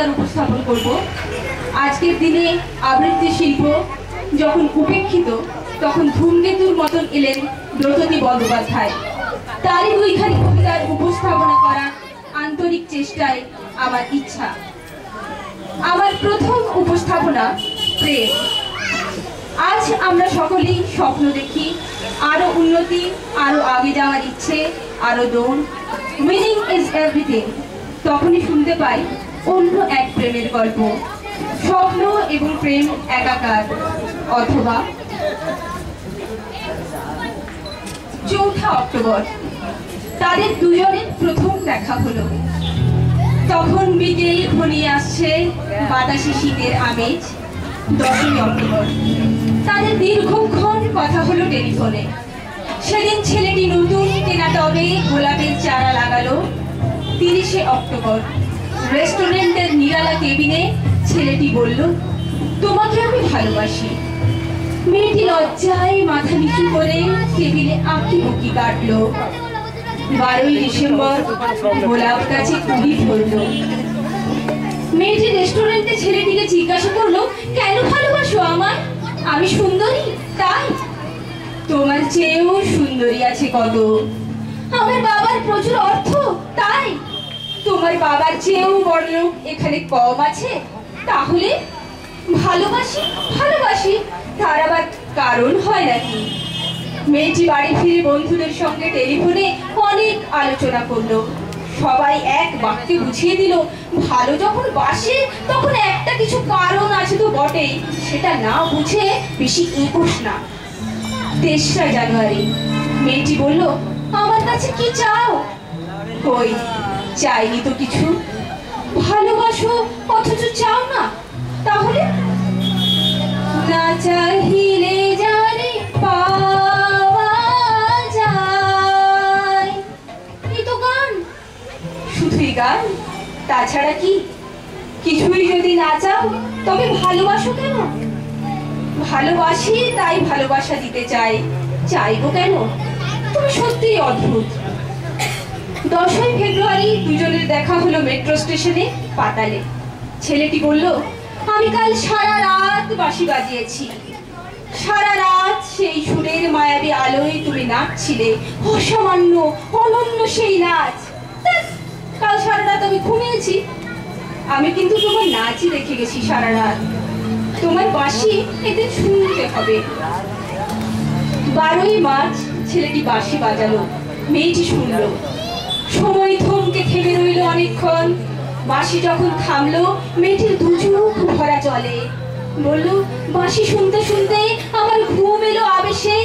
কবিতার উপস্থাপন করব। আজকের দিনে আবৃত্তি শিল্প যখন উপেক্ষিত, তখন ধূমকেতুর মতন এলেন ব্রততী বন্দ্যোপাধ্যায়। তারই দুইখানি কবিতার উপস্থাপনা করার আন্তরিক চেষ্টায় আমার ইচ্ছা। আমার প্রথম উপস্থাপনা প্রেম। আজ আমরা সকলেই স্বপ্ন দেখি, আরো উন্নতি, আরো আগে যাওয়ার ইচ্ছে, আরো দৌড়। Winning is everything. তখনই শুনতে পাই অন্য এক প্রেমের গল্প, স্বপ্ন এবং প্রেম একাকার। অথবা 4 অক্টোবর তাদের দুজনের প্রথম দেখা হলো। তখন বিকেল ঘনিয়ে আসছে, বাতাসে শীতের আমেজ। 10 অক্টোবর তাদের দীর্ঘক্ষণ কথা হলো টেলিফোনে। সেদিন ছেলেটি নতুন কেনা টবে গোলাপের চারা লাগালো। 30 অক্টোবর রেস্টুরেন্টের নিরালা কেবিনে ছেলেটি বলল, তোমাকে আমি ভালোবাসি। মেয়েটি লজ্জায় মাথা নিচু করে টেবিলে আঁকিবুকি কাটলো। 12 ডিসেম্বর গোলাপ গাছে কুড়ি ধরলো। মেয়েটি রেস্টুরেন্টে ছেলেটিকে জিজ্ঞাসা করলো, কেন ভালোবাসো আমায়? আমি সুন্দরী তাই? তোমার চেয়েও সুন্দরী আছে কত। আমার বাবার প্রচুর অর্থ তাই? তোমার বাবার চেয়েও বড়লোক এখানে কম আছে। তাহলে ভালোবাসি ভালোবাসি, তার আবার কারণ হয় নাকি? মেয়েটি বাড়ি ফিরে বন্ধুদের সঙ্গে টেলিফোনে অনেক আলোচনা করলো। সবাই এক বাক্যে বুঝিয়ে দিল, ভালো যখন বাসে তখন একটা কিছু কারণ আছে তো বটেই, সেটা না বুঝে বেশি এগোস না। 3 জানুয়ারি মেয়েটি বলল, আমার কাছে কি চাও? কই, চাইনি তো কিছু। ভালোবাসো অথচ চাও না? তাহলে না চাইলে জানি পাওয়া যায়। এই তো গান, শুধুই গান, তাছাড়া কি? কিছুই যদি না চাও তবে ভালোবাসো কেন? ভালোবাসি তাই ভালোবাসা দিতে চাই, চাইবো কেন? তুমি সত্যিই অদ্ভুত। 10 ফেব্রুয়ারি দুজনের দেখা হলো মেট্রো স্টেশনে পাতালে। ছেলেটি বলল, আমি কাল সারা রাত বাঁশি বাজিয়েছি। সারা রাত সেই সুরের মায়াবী আলোয় তুমি নাচছিলে, অসামান্য অনন্য সেই নাচ। কাল সারা রাত আমি ঘুমিয়েছি, আমি কিন্তু তোমার নাচই দেখে গেছি সারা রাত। তোমার বাঁশি এতে শুনতে হবে। 12 মার্চ ছেলেটি বাঁশি বাজালো, মেয়েটি শুনলো। সময় থমকে থেমে রইল অনেকক্ষণ। বাঁশি যখন থামলো, মেয়েটির দুচোখ ভরা জলে। বলল, বাঁশি শুনতে শুনতে আমার ঘুম এলো আবেশে।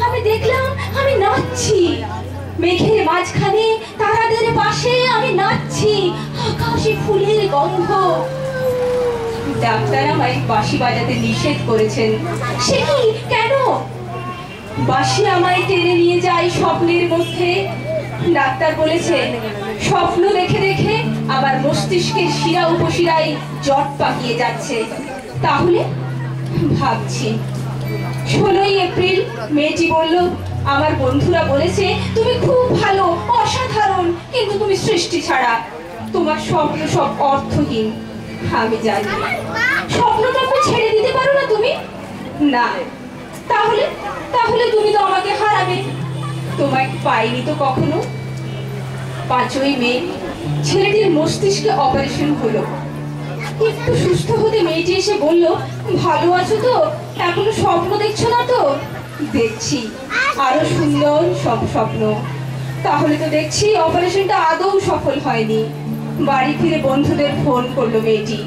আমি দেখলাম আমি নাচছি, মেঘের মাঝখানে তারাদের পাশে আমি নাচছি, আকাশে ফুলের গন্ধ। ডাক্তার আমায় বাঁশি বাজাতে নিষেধ করেছেন। সে কি, কেন? বাঁশি আমায় টেনে নিয়ে যায় স্বপ্নের মধ্যে। ডাক্তার বলেছেন, স্বপ্ন দেখে দেখে আবার মস্তিষ্কের শিরা উপশিরায় জট পাকিয়ে যাচ্ছে। তাহলে ভাবছি। 16 এপ্রিল মেয়েটি বলল, আমার বন্ধুরা বলেছে তুমি খুব ভালো, অসাধারণ, কিন্তু তুমি সৃষ্টি ছাড়া। তোমার স্বপ্ন সব অর্থহীন। আমি জানি। স্বপ্নটাকে ছেড়ে দিতে পারো না তুমি? না। তাহলে তাহলে তুমি তো আমাকে হারাবে। তোমাকে পাইনি তো কখনো। 5 মে ছেলেটির মস্তিষ্কে অপারেশন হলো। একটু সুস্থ হতে মেয়েটি এসে বলল, ভালো আছো তো? এখনো স্বপ্ন দেখছো না তো? দেখছি, আরো সুন্দর সব স্বপ্ন। তাহলে তো দেখছি অপারেশনটা আদৌ সফল হয়নি। বাড়ি ফিরে বন্ধুদের ফোন করলো মেয়েটি।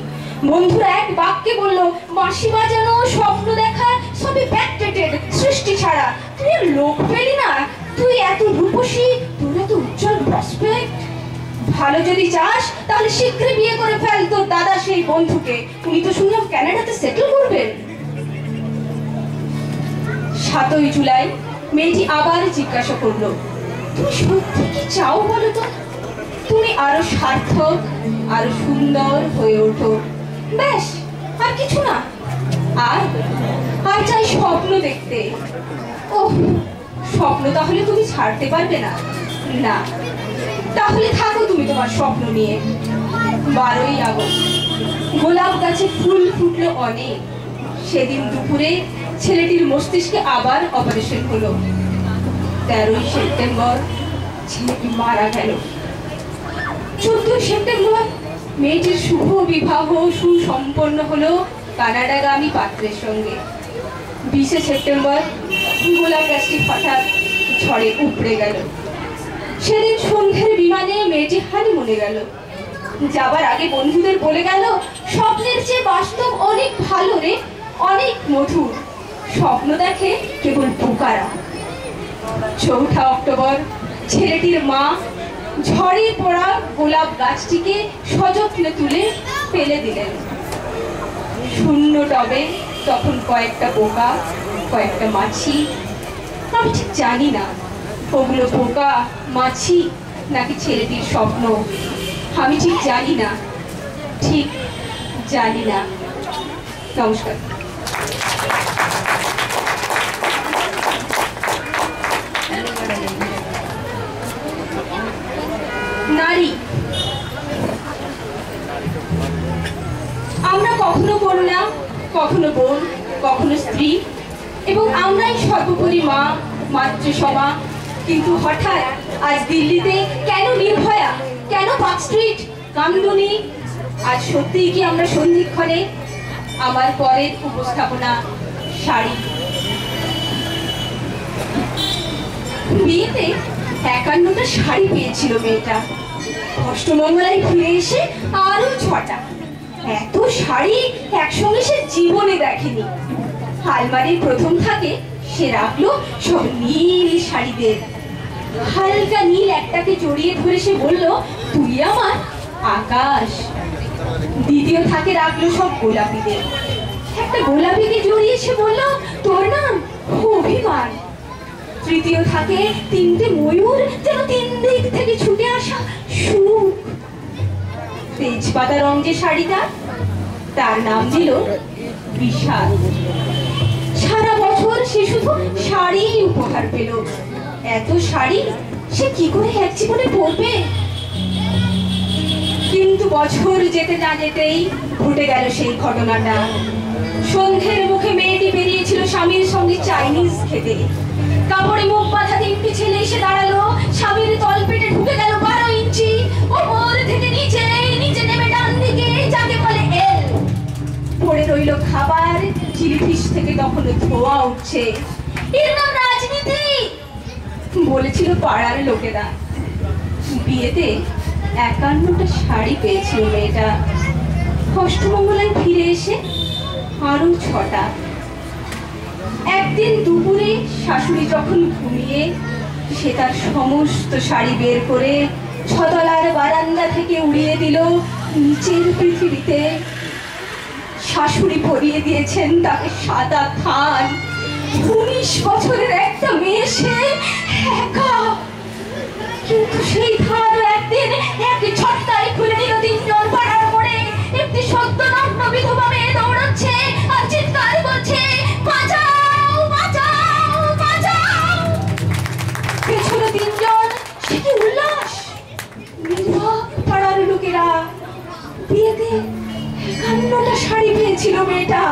বন্ধুরা এক বাক্যে বলল, বাঁশি বাজানো, স্বপ্ন দেখা সবই ব্যাকডেটেড, সৃষ্টি ছাড়া। তুই আর লোক পেলি না? তুই এত রূপসী, তোর এত উজ্জ্বল প্রসপেক্ট। ভালো যদি চাস তাহলে শীঘ্রই বিয়ে করে ফেল তোর দাদা সেই বন্ধুকে। উনি তো শুনলাম কানাডাতে সেটেল করবেন। 7 জুলাই মেয়েটি আবার জিজ্ঞাসা করলো, তুমি সত্যি কি চাও বলো তো? তুমি আরো সার্থক, আরো সুন্দর হয়ে ওঠো, ব্যাস, আর কিছু না। আর চাই স্বপ্ন দেখতে। ওহ, স্বপ্ন তাহলে তুমি ছাড়তে পারবে না? না। তাহলে থাকো তুমি তোমার স্বপ্ন নিয়ে। 12 আগস্ট গোলাপ গাছে ফুল ফুটলো অনেক। সেদিন দুপুরে ছেলেটির মস্তিষ্কে আবার অপারেশন হলো। 13ই সেপ্টেম্বর ছেলেটি মারা গেল। 14 সেপ্টেম্বর মেয়েটির শুভ বিবাহ সুসম্পন্ন হলো কানাডাগামী পাত্রের সঙ্গে। 20 সেপ্টেম্বর গোলাপ গাছটি হঠাৎ ঝড়ে উপড়ে গেল। সেদিন সন্ধ্যের বিমানে মেয়েটি হানিমুনে গেল। যাবার আগে বন্ধুদের বলে গেল, স্বপ্নের চেয়ে বাস্তব অনেক ভালো রে, অনেক মধুর। স্বপ্ন দেখে কেবল বোকারা। 4 অক্টোবর ছেলেটির মা ঝড়ে পড়া গোলাপ গাছটিকে সযত্নে তুলে ফেলে দিলেন। শূন্য টবে তখন কয়েকটা পোকা, কয়েকটা মাছি। আমি ঠিক জানি না ওগুলো পোকা, মাছি নাকি ছেলেটির স্বপ্ন। আমি ঠিক জানি না, ঠিক জানি না। নমস্কার। নারী, আমরা কখনো কন্যা, কখনো বোন, কখনো স্ত্রী, এবং আমরাই সর্বোপরি মা, মাতৃসভা। কিন্তু হঠাৎ আজ দিল্লিতে কেন নির্ভয়া, কেন পার্ক স্ট্রিট, কামদুনি? আজ সত্যিই কি আমরা সন্ধিক্ষণে? আমার পরের উপস্থাপনা শাড়ি। বিয়েতে 51টা শাড়ি পেয়েছিল মেয়েটা। অষ্টমঙ্গলায় ফিরে এসে আরো 6টা। এত শাড়ি একসঙ্গে সে জীবনে দেখেনি। আলমারির প্রথম থাকে সে রাখলো সব নীল শাড়িদের। হালকা নীল একটাকে জড়িয়ে ধরে সে বলল, তুই আমার আকাশ। দ্বিতীয় থাকে রাখলো সব গোলাপিদের। একটা গোলাপিকে জড়িয়ে সে বলল, তোর নাম অভিমান। তৃতীয় থাকে 3টে ময়ূর, যেন 3 দিক থেকে ছুটে আসা সুখ। তেজপাতা রং যে শাড়িটা, তার নাম দিল বিশাল। সারা বছর সে শুধু শাড়ি উপহার পেল। এত শাড়ি সে কি করে এক জীবনে পরবে? কিন্তু বছর যেতে না যেতেই ঘটে গেল সেই ঘটনাটা। সন্ধ্যের মুখে মেয়েটি বেরিয়েছিল স্বামীর সঙ্গে চাইনিজ খেতে। কাপড়ে মুখ বাঁধা 3টি ছেলে এসে দাঁড়ালো। স্বামীর তলপেটে ঢুকে গেল 12 ইঞ্চি। ওপর থেকে নিচে, নিচে নেমে ডান দিকে, যাকে বলে এল। পড়ে রইল খাবার, চিলি ফিশ থেকে তখনও ধোয়া উঠছে। এর নাম রাজনীতি বলেছিল পাড়ার লোকেরা। বিয়েতে 51টা শাড়ি পেয়েছিল মেয়েটা। অষ্টমঙ্গলায় ফিরে এসে আরো 6টা। একদিন দুপুরে শাশুড়ি যখন ঘুমিয়ে, সে তার সমস্ত শাড়ি বের করে 6 তলার বারান্দা থেকে উড়িয়ে দিল নিচের পৃথিবীতে। শাশুড়ি পরিয়ে দিয়েছেন তাকে সাদা থান। 19 বছরের একটা মেয়ে সে, একা। কিন্তু সেই থান একদিন এক ছটকায় খুলে দিল 3 জন পাড়ার মোড়ে। একটি সদ্য নগ্ন বিধবা মেয়ে দৌড়াচ্ছে আর চিৎকার করছে, বাঁচাও, বাঁচাও, বাঁচাও। পেছনে 3 জন, সে কি উল্লাস! নীরব পাড়ার লোকেরা। বিয়েতে 51টা শাড়ি পেয়েছিল মেয়েটা।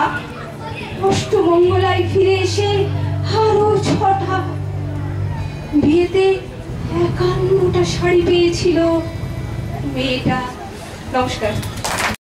অষ্টমঙ্গলায় ফিরে এসে আরো 6টা। বিয়েতে 51টা শাড়ি পেয়েছিল মেয়েটা। নমস্কার।